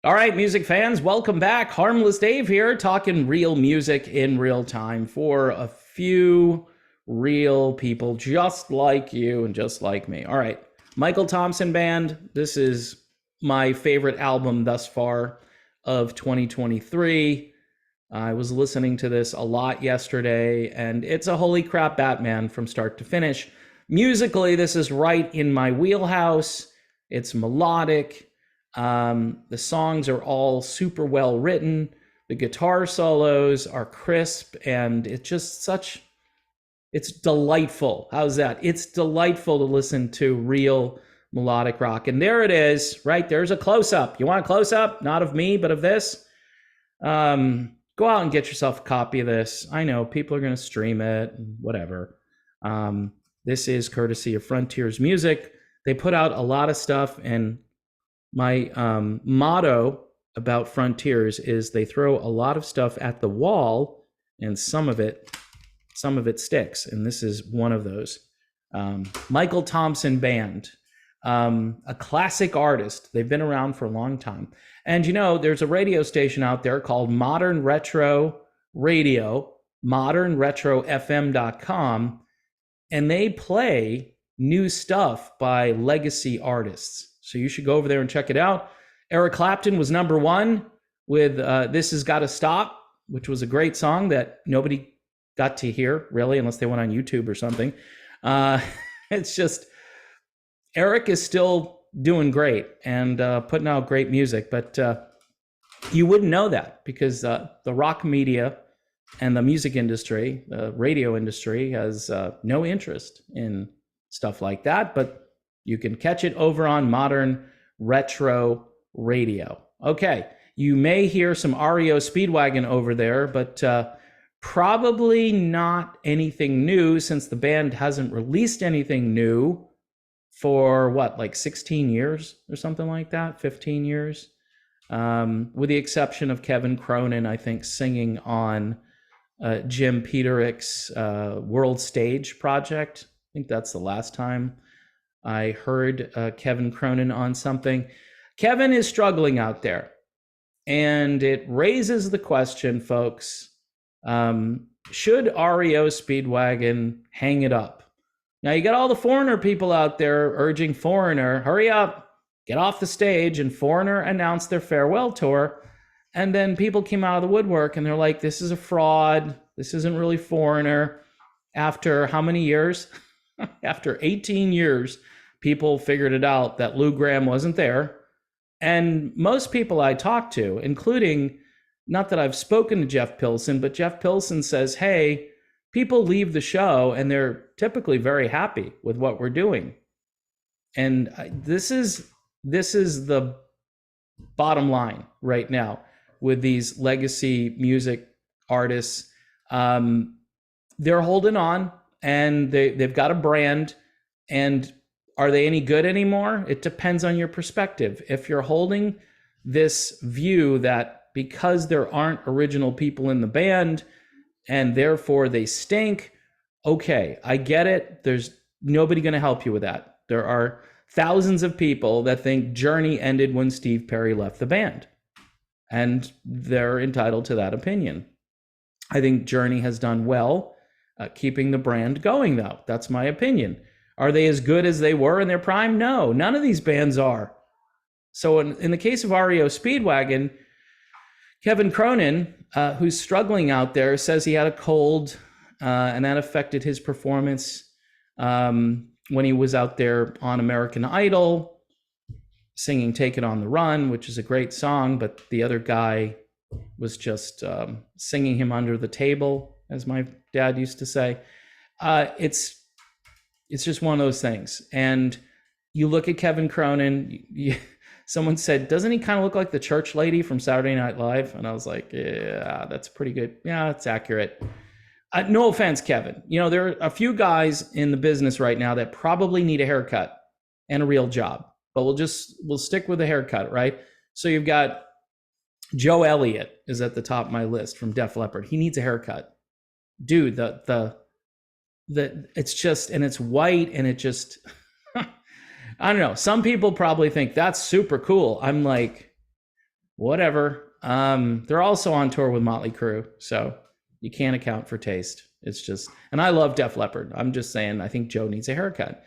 All right, music fans, welcome back. Harmless Dave here, talking real music in real time for a few real people just like you and just like me. All right, Michael Thompson Band. This is my favorite album thus far of 2023. I was listening to this a lot yesterday, and it's a holy crap Batman from start to finish. Musically, this is right in my wheelhouse. It's melodic. The songs are all super well written. The guitar solos are crisp, and it's delightful. How's that? It's delightful to listen to real melodic rock. And there it is, right? There's a close up. You want a close up? Not of me, but of this. Go out and get yourself a copy of this. I know people are going to stream it, whatever. This is courtesy of Frontiers Music. They put out a lot of stuff, and my motto about Frontiers is they throw a lot of stuff at the wall, and some of it sticks, and this is one of those. Michael Thompson Band, a classic artist. They've been around for a long time. And you know, there's a radio station out there called Modern Retro Radio, modernretrofm.com, and they play new stuff by legacy artists. So you should go over there and check it out. Eric Clapton was number one with This Has Gotta Stop, which was a great song that nobody got to hear, really, unless they went on YouTube or something. It's just, Eric is still doing great and putting out great music, but you wouldn't know that because the rock media and the music industry, the radio industry, has no interest in stuff like that, but you can catch it over on Modern Retro Radio. Okay, you may hear some REO Speedwagon over there, but probably not anything new since the band hasn't released anything new for what, like 16 years or something like that, 15 years, with the exception of Kevin Cronin, I think, singing on Jim Peterick's World Stage project. I think that's the last time I heard Kevin Cronin on something. Kevin is struggling out there, and it raises the question, folks, should REO Speedwagon hang it up? Now, you got all the Foreigner people out there urging Foreigner, hurry up, get off the stage, and Foreigner announced their farewell tour, and then people came out of the woodwork, and they're like, this is a fraud, this isn't really Foreigner. After how many years? After 18 years, people figured it out that Lou Gramm wasn't there. And most people I talk to, including, not that I've spoken to Jeff Pilson, but Jeff Pilson says, hey, people leave the show and they're typically very happy with what we're doing. And this is the bottom line right now with these legacy music artists. They're holding on, and they've got a brand, and are they any good anymore? It depends on your perspective. If you're holding this view that because there aren't original people in the band and therefore they stink, okay, I get it. There's nobody going to help you with that. There are thousands of people that think Journey ended when Steve Perry left the band, and they're entitled to that opinion. I think Journey has done well keeping the brand going, though. That's my opinion. Are they as good as they were in their prime? No, none of these bands are. So in the case of REO Speedwagon, Kevin Cronin, who's struggling out there, says he had a cold and that affected his performance when he was out there on American Idol, singing Take It on the Run, which is a great song, but the other guy was just singing him under the table, as my dad used to say. It's just one of those things. And you look at Kevin Cronin, someone said, doesn't he kind of look like the church lady from Saturday Night Live? And I was like, yeah, that's pretty good. Yeah, that's accurate. No offense, Kevin. You know, there are a few guys in the business right now that probably need a haircut and a real job, but we'll stick with the haircut, right? So you've got Joe Elliott is at the top of my list from Def Leppard. He needs a haircut. Dude, it's just, and it's white, and it just, I don't know. Some people probably think that's super cool. I'm like, whatever. They're also on tour with Motley Crue, so you can't account for taste. It's just, and I love Def Leppard. I'm just saying, I think Joe needs a haircut.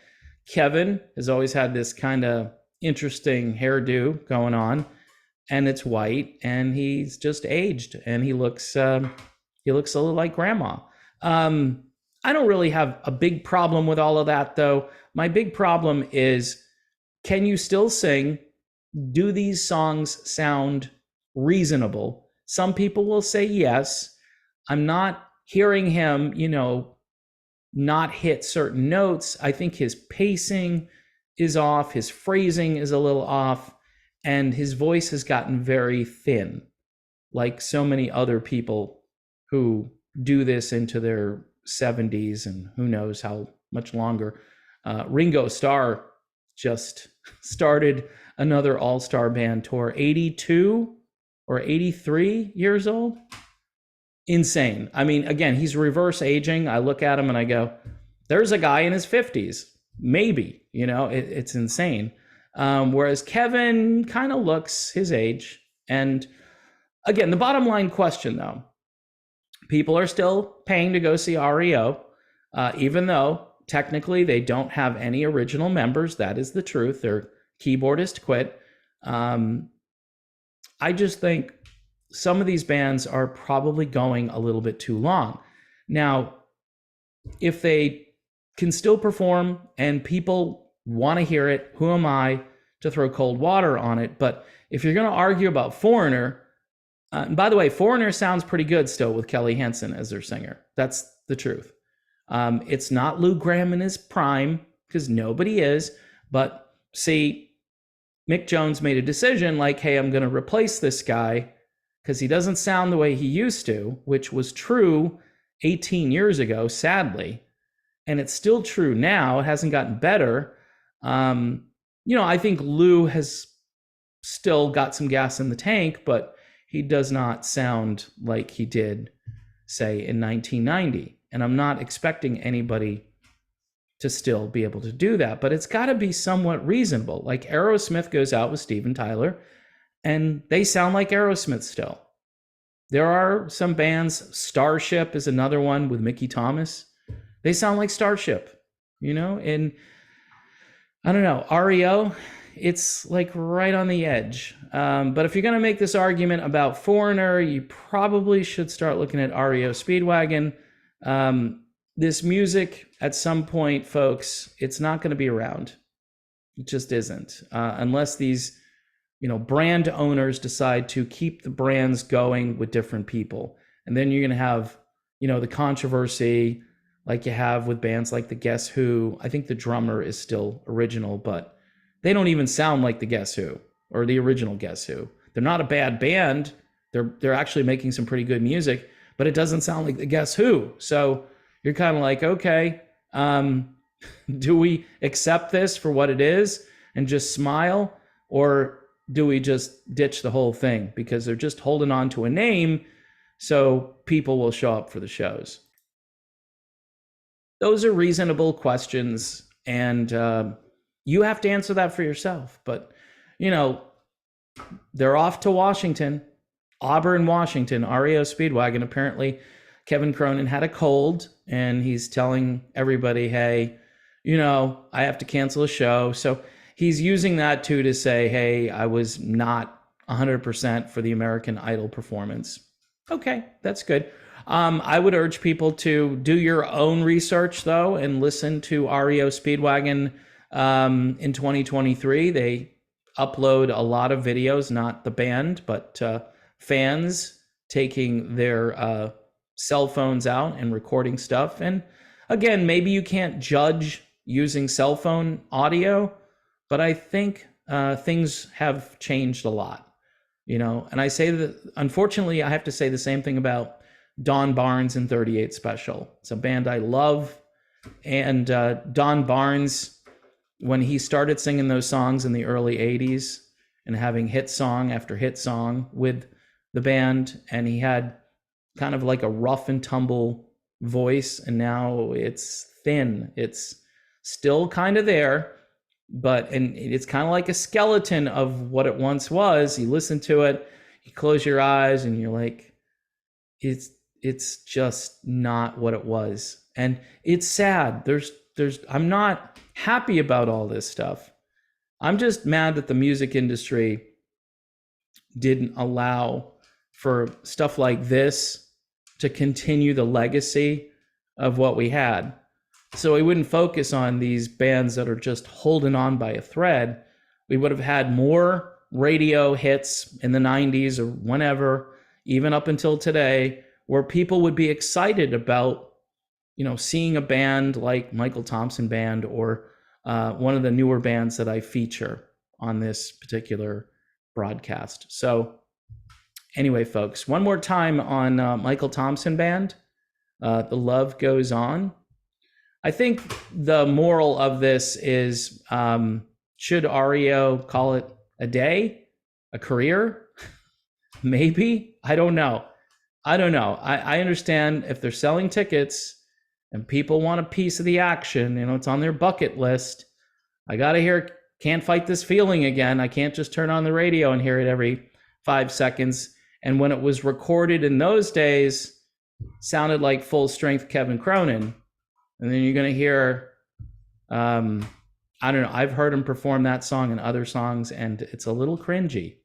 Kevin has always had this kind of interesting hairdo going on, and it's white, and he's just aged, and he looks a little like grandma. I don't really have a big problem with all of that, though. My big problem is, can you still sing? Do these songs sound reasonable? Some people will say yes. I'm not hearing him, not hit certain notes. I think his pacing is off, his phrasing is a little off, and his voice has gotten very thin, like so many other people who do this into their 70s and who knows how much longer. Ringo Starr just started another all-star band tour, 82 or 83 years old. Insane. I mean, again, he's reverse aging. I look at him and I go, there's a guy in his 50s, maybe, it's insane. Whereas Kevin kind of looks his age. And again, the bottom line question, though, people are still paying to go see REO, even though technically they don't have any original members. That is the truth. Their keyboardist quit. I just think some of these bands are probably going a little bit too long. Now, if they can still perform and people want to hear it, who am I to throw cold water on it? But if you're going to argue about Foreigner, and by the way, Foreigner sounds pretty good still with Kelly Hansen as their singer. That's the truth. It's not Lou Gramm in his prime, because nobody is. But see, Mick Jones made a decision like, hey, I'm going to replace this guy because he doesn't sound the way he used to, which was true 18 years ago, sadly. And it's still true now. It hasn't gotten better. I think Lou has still got some gas in the tank, but he does not sound like he did, say, in 1990. And I'm not expecting anybody to still be able to do that, but it's got to be somewhat reasonable. Like Aerosmith goes out with Steven Tyler, and they sound like Aerosmith still. There are some bands, Starship is another one with Mickey Thomas. They sound like Starship, and I don't know, REO, it's like right on the edge. But if you're going to make this argument about Foreigner, you probably should start looking at REO Speedwagon. This music, at some point, folks, it's not going to be around. It just isn't, unless these brand owners decide to keep the brands going with different people. And then you're going to have, the controversy like you have with bands like the Guess Who. I think the drummer is still original, but they don't even sound like the Guess Who or the original Guess Who. They're not a bad band. They're actually making some pretty good music, but it doesn't sound like the Guess Who. So you're kind of like, okay, do we accept this for what it is and just smile? Or do we just ditch the whole thing because they're just holding on to a name so people will show up for the shows? Those are reasonable questions, and you have to answer that for yourself. But, they're off to Washington, Auburn, Washington, REO Speedwagon. Apparently, Kevin Cronin had a cold, and he's telling everybody, hey, I have to cancel a show. So he's using that to say, hey, I was not 100% for the American Idol performance. Okay, that's good. I would urge people to do your own research, though, and listen to REO Speedwagon in 2023. They upload a lot of videos, not the band, but fans taking their cell phones out and recording stuff. And again, maybe you can't judge using cell phone audio, but I think things have changed a lot, and I say that, unfortunately, I have to say the same thing about Don Barnes and 38 Special. It's a band I love. And Don Barnes, when he started singing those songs in the early 80s and having hit song after hit song with the band, and he had kind of like a rough and tumble voice, and now it's thin. It's still kind of there, and it's kind of like a skeleton of what it once was. You listen to it, you close your eyes and you're like, it's just not what it was. And it's sad. I'm not happy about all this stuff. I'm just mad that the music industry didn't allow for stuff like this to continue the legacy of what we had. So we wouldn't focus on these bands that are just holding on by a thread. We would have had more radio hits in the 90s or whenever, even up until today, where people would be excited about, seeing a band like Michael Thompson Band or one of the newer bands that I feature on this particular broadcast. So anyway, folks, one more time on Michael Thompson Band, The Love Goes On. I think the moral of this is, should REO call it a day, a career? Maybe. I don't know. I understand if they're selling tickets and people want a piece of the action, it's on their bucket list. I got to hear Can't Fight This Feeling again. I can't just turn on the radio and hear it every 5 seconds. And when it was recorded in those days, sounded like full strength Kevin Cronin. And then you're going to hear, I don't know, I've heard him perform that song and other songs, and it's a little cringy.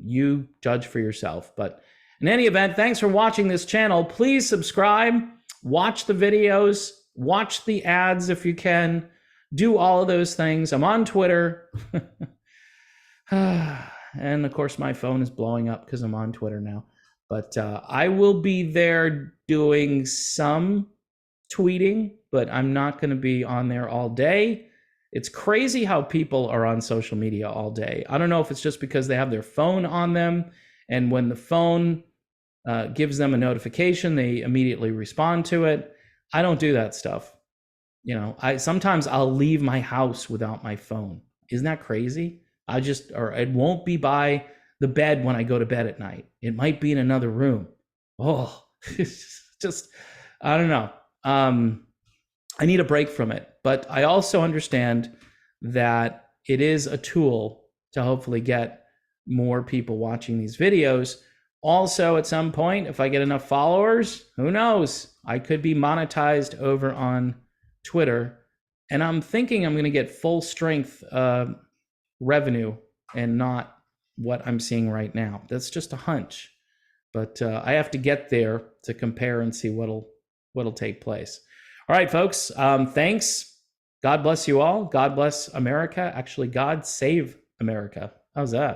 You judge for yourself. But in any event, thanks for watching this channel. Please subscribe, watch the videos, watch the ads if you can. Do all of those things. I'm on Twitter. And of course, my phone is blowing up because I'm on Twitter now. But I will be there doing some tweeting, but I'm not going to be on there all day. It's crazy how people are on social media all day. I don't know if it's just because they have their phone on them, and when the phone gives them a notification, they immediately respond to it. I don't do that stuff. Sometimes I'll leave my house without my phone. Isn't that crazy? It won't be by the bed when I go to bed at night. It might be in another room. It's just, I don't know. I need a break from it, but I also understand that it is a tool to hopefully get more people watching these videos. Also, at some point, if I get enough followers, who knows? I could be monetized over on Twitter, and I'm thinking I'm going to get full strength revenue and not what I'm seeing right now. That's just a hunch, but I have to get there to compare and see what'll take place. All right, folks. Thanks. God bless you all. God bless America. Actually, God save America. How's that?